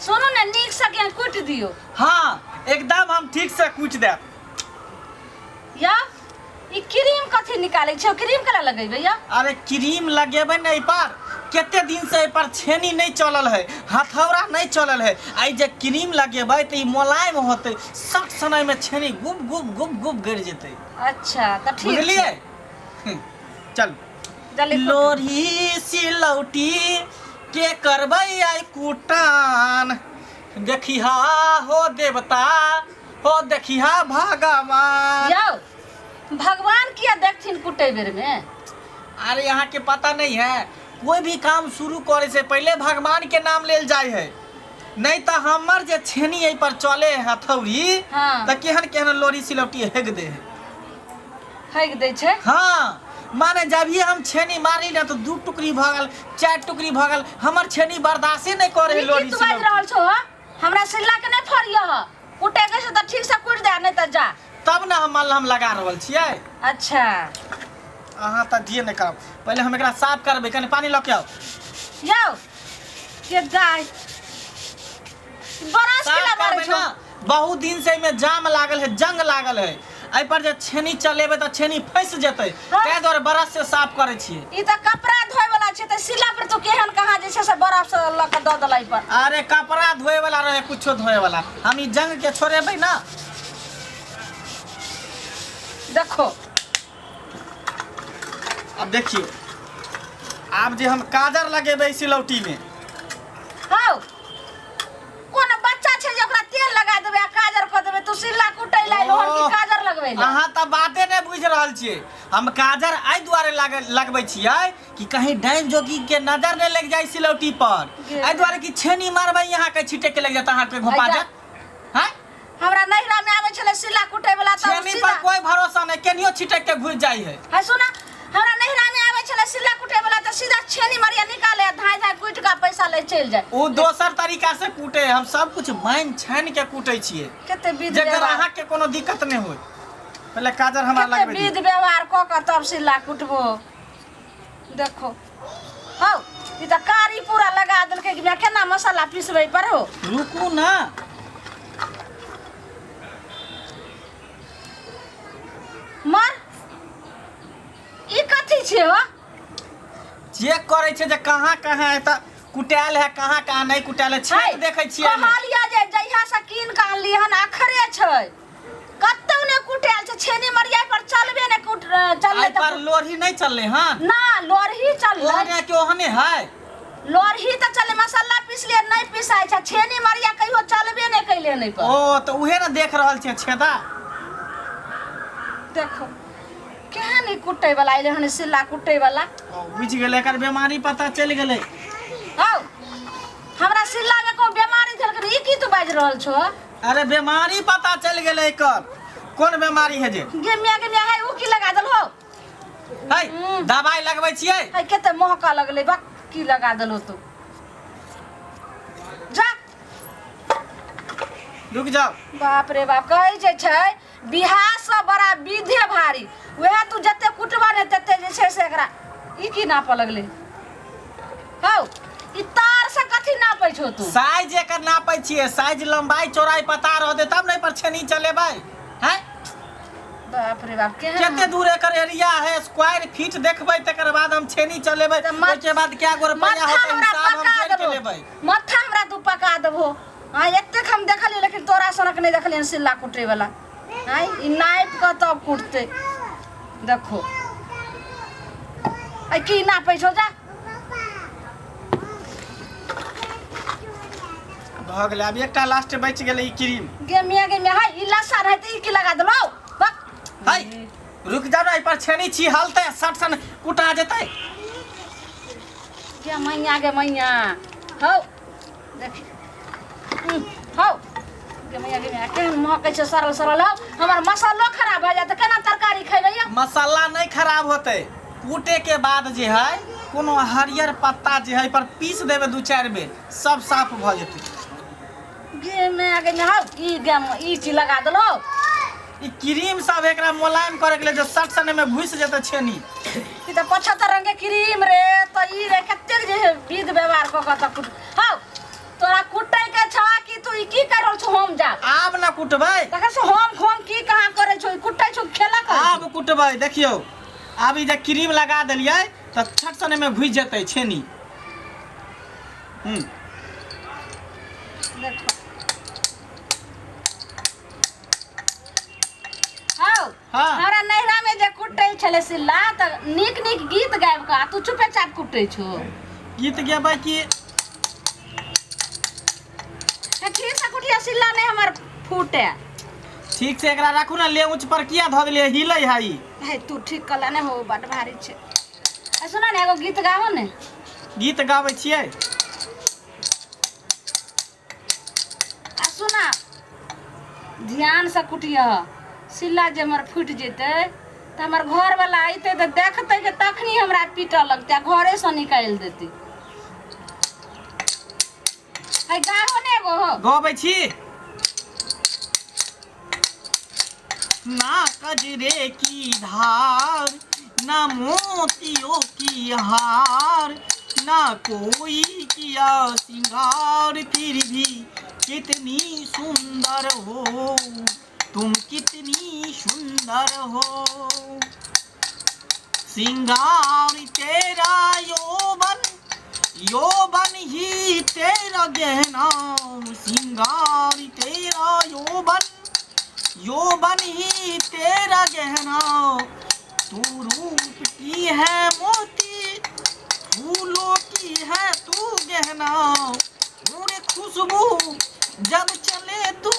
सुनो ना नीक से के कूट दियो। हाँ एकदम हम ठीक से कूट दे। या ई क्रीम कथी निकाले छो? क्रीम कला लगेबे या? अरे क्रीम लगेबे नहीं पर केते दिन से पर छेनी नहीं चलल है, हथौड़ा नहीं चलल है। आई जे क्रीम लगेबे त ई मुलायम होते, सट समय में छेनी गुब गुब गुब गुब गिर जेते। अच्छा त ठीक बुझलिए? चल जल्दी लोरी सिलौटी के करबै आई कुटान, देखिहा हो देवता हो देखिहा भगवान। यो भगवान किया देखथिन कुटे बेर में? अरे यहाँ के पता नहीं है, कोई भी काम शुरू करे से पहले भगवान के नाम लेल जाय है, नहीं तो हमर जे छेनी एहि पर चले हथौड़ी हाँ। त केहन केहन लोरी सिलौटी हेग दे है। हेग दे छे? हाँ माने जब ही हम छेनी मारी ना तो 2 टुकड़ी भगल 4 टुकड़ी भगल, हमर छेनी बर्दाश्त नहीं करे लोरी तू बाज रहल छो? हमरा सिल्ला के नहीं फरियो ह, कुटे के से त ठीक से कुट दे, नहीं त जा। तब ना हम मल्हम लगा रहल छियै। अच्छा अहाँ त दिए नहीं करब, पहले हम एकरा साफ करबै। कनी पानी ल के आओ। यो के गाय बरस के साफ मारे करबै छो? ना, बहुत दिन से में जाम लागल है, जंग लागल है। एहि पर जे छेनी चलेबे त छेनी फंस जेतै, तै दुआरे बरस से साफ करे छियै। ई त कपड़ा धोए वाला छे त सिला पर तो केहन कहाँ जे छे से बर्फ से ल के द दलाई पर। अरे कपड़ा धोए वाला रहे, कुछो धोए वाला, हम ई जंग के छोड़ेबै ना। देखो अब देखियो, आब जे हम काजर लगेबै सिलौटी में। हाउ कोन बच्चा छे जे ओकरा तेल लगा देबे आ काजर क देबे? तू सिल्ला कुटै लाई लोहन की काजर लगबै ले? अहाँ त बाते नहीं बुझ रहल छियै। हम काजर आई दुआरे लगबै छियै कि कहीं डाइन जोगी के नजर नहीं लग जाए सिलौटी पर। आई दुआरे कि छेनी मारबै यहाँ के छिटे के लग जाता, अहाँ के घोपा जात। हैं हमरा नहिरा में आवे छले सिल्ला कुटै वाला त छेनी पर कोई भरोसा नहीं, केनियो छिटे के घुस जाई है। है सुना, हमरा नहिरा में आवे छले सिल्ला कुटै वाला त सीधा छेनी मारिया निकाले धाय धाय कुट का पैसा ले चल जाए। उ दोसर तरीका से कूटे, हम सब कुछ माइन छान के कूटे छियै, केते विध जेकर व्यवहार, अहाँ के कोनो दिक्कत नहीं होय। पहले काजर हमरा केते लगबै विध व्यवहार क के तब सिल्ला कुटबो। देखो हौ ई त कारी पूरा लगा देलकै कि मैं केना मसाला पीसबै पर हो। रुकू ना, मर ई कथी छे हो? चेक करे छे जे कहाँ कहाँ है त कुटाल है, कहाँ कहाँ नहीं कुटाल है, छेक देखै छियै। कहलिया जे जहिया से कीन के आनली हन आखरे छै, कतौ ने कुटाल छै, छेनी मरिया पर चलबे ने कुट चलले आई पर लोरही नहीं चलले हां ना लोरही चलले। ओने के ओहने है, लोरही त चले, मसाला पीसले नहीं पिसाय छै, छेनी मरिया कहियो चलबे ने कैले नहीं पर। ओ तो उहे ना देख रहल छे छेदा। देखो केहन ई कुटै वाला आइले हन, सिल्ला कुटै वाला। बुझ गेले, एकर बीमारी पता चल गेले। हौ हमरा सिल्ला में को बीमारी धरक ई की तू बाज रहल छो? अरे बीमारी पता चल गेले एकर, कोन बीमारी है जे गे मिया है उ की लगा दल हो? है दवाई लगबै छियै। है केते महका लगले बा, की लगा दल हो तू? जा रुक जाओ। बाप रे बाप, कहै छै बिहार से बड़ा विधे भारी, वह तू जते कुटबा ने तते जे छै से एकरा ई की नाप लगले? हौ ई तार से कथी नापै छो तू? साइज एकर नापै छियै, साइज लंबाई चौड़ाई पता रहते तब नहीं पर छेनी चलेबै। हैं बाप रे बाप, केते दूर एकर एरिया है, स्क्वायर फीट देखबै तकर बाद हम छेनी चलेबै, ओके बाद क्या गो रुपया होतै हिसाब हम जोड़ के लेबै। मथा हमरा तू पका देबो। हां एते हम देखलिए, लेकिन तोरा सनक नहीं देखलिए सिल्ला कुटै वाला। हां ई नाप के तब कुटते। देखो आई की नापै छो? जा भ गेलै, अब एकटा लास्ट बच गेलै ई क्रीम। गे मिया हाय ई लसा रहै त ई की लगा देलो? बक हाय रुक जा रे, पर छेनी छी हलते सट सन कुटा जेतै। गे मैया हौ देख हौ गे मैया केहन महकै छै, सरल सरल हौ। हमर मसालो खराब भ जात, केना तरकारी खैबै? मसाला नहीं खराब होते, कूटे के बाद जे है कोनो हरियर पत्ता जे है पर पीस देबे 2-4 बेर, सब साफ भ जेतै। गे मैया हौ ई चीज लगा देलो? ई क्रीम सब एकरा मुलायम करे के लिए जो सट सने में घुस जेतै छेनी। ई त 75 रंग के क्रीम रे, त ई रे कते जे विध व्यवहार क त कुट हौ तोरा कुटै के छ कि तू ई की कर रहल छ हम जा आब ना कुटबै देखै छ हम की कहाँ करे छ कुटै छ खेला कर आब कुटबै देखियौ आब ई जे क्रीम लगा देलियै त छट सने में घुस जेतै छेनी देखो हां हाँ। हमरा नैहरा में जे कुटै छले सिल्ला त नीक नीक गीत गायब का तू चुपे चाप कुटै छो गीत गेबै कि ठीक से कुटिया सिल्ला नहीं हमर फूटे ठीक से एकरा राखू ना ले ऊंच पर किया ध देलियै हिलै है हे तू ठीक कला ने हो बड़ भारी छे आ सुना ने एगो गीत गावो ने गीत गाबै छियै आ सुना ध्यान से कुटिया सिल्ला जे हमर फूट जेतै त हमर घर वाला आइते त देखतै के तखनी हमरा पीटऽ लगतै घरे से निकाल देतै है गाहो ने एगो हो गाबै छी ना कजरे की धार ना मोतियों की हार ना कोई किया सिंगार फिर भी कितनी सुंदर हो तुम कितनी सुंदर हो सिंगार तेरा यौवन ही तेरा गहना सिंगार तेरा यौवन ही तेरा गहना तू रूप की है मोती फूलों की है तू गहना पूरे खुशबू जब चले तू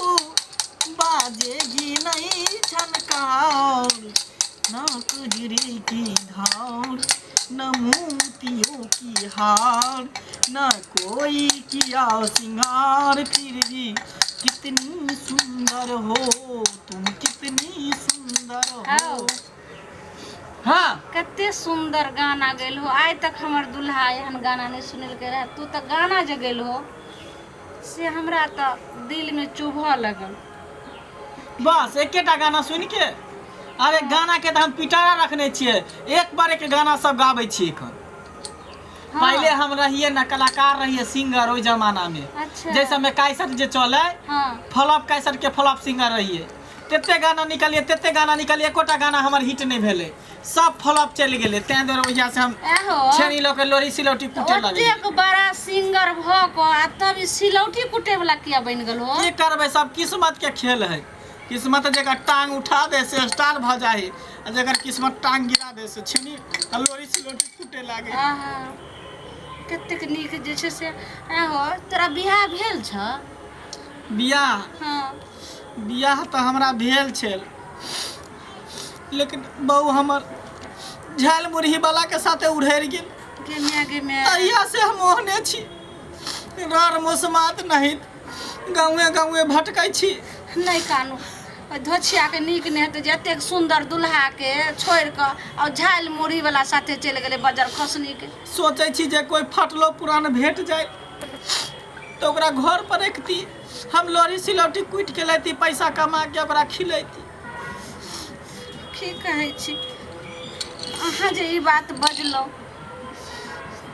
बाजेगी नहीं झनकार ना कजरे की धार न मोतियों की हार न कोई किया सिंगार फिर भी कितनी सुंदर हो तुम कितनी सुंदर हो हाँ कते सुंदर गाना गेल हो आज तक हमर दुल्हा एहन गाना नहीं सुनल के रहे तू तो गाना जे गेल हो से हमरा तो दिल में चुभऽ लगल बस एकेटा गाना सुन के अरे गाना के तो हम पिटारा रखने छियै एक बार एक गाना सब गाबै छियै एखन हाँ। पहले हम रहिए ना कलाकार रहिए सिंगर ओइ जमाना में अच्छा जैसे में कैसेट जे चले हाँ फ्लॉप कैसेट के फ्लॉप सिंगर रहिए तेते गाना निकलिए एकोटा गाना हमर हिट नहीं भेले सब फ्लॉप चल गेले तें द्वारा वजह से हम एहो छेनी लोग के लोरी सिलौटी कुटे लगे ओतेक बड़ा सिंगर भ को आ तब ई सिलौटी कुटे वाला किया बन गेल हो की करबै सब किस्मत के खेल है किस्मत जगह टांग उठा दे से स्टार भ जाए आ जगह किस्मत टांग गिरा दे से छेनी लोरी सिलौटी कुटे लागे आहा कतेक नीक जे छै से एहो तोरा बियाह भेल छ बियाह हाँ बियाह तो हमरा भेल छल लेकिन बहू हमर झाल मुरही वाला के साथे उड़ेर गेल गे मैं तहिया से हम ओहने छी रार मोसमात नहीं गाँवे भटकै छी नहीं कानू धोछिया के नीक ने हेतै जतेक सुंदर दुल्हा के छोड़ के और झाल मुरही वाला साथे चल गेले बजर खसनी के सोचे छी जे कोई फटलो पुरान भेट जाए तो ओकरा घर पर रखती हम लोरी सिलौटी कुट के लेती पैसा कमा के ओकरा खिलैती की कहै छी अहाँ जे ई बात बजलौ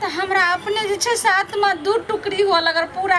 तो हमरा अपने जे छै से आत्मा दू टुकड़ी हो अगर पूरा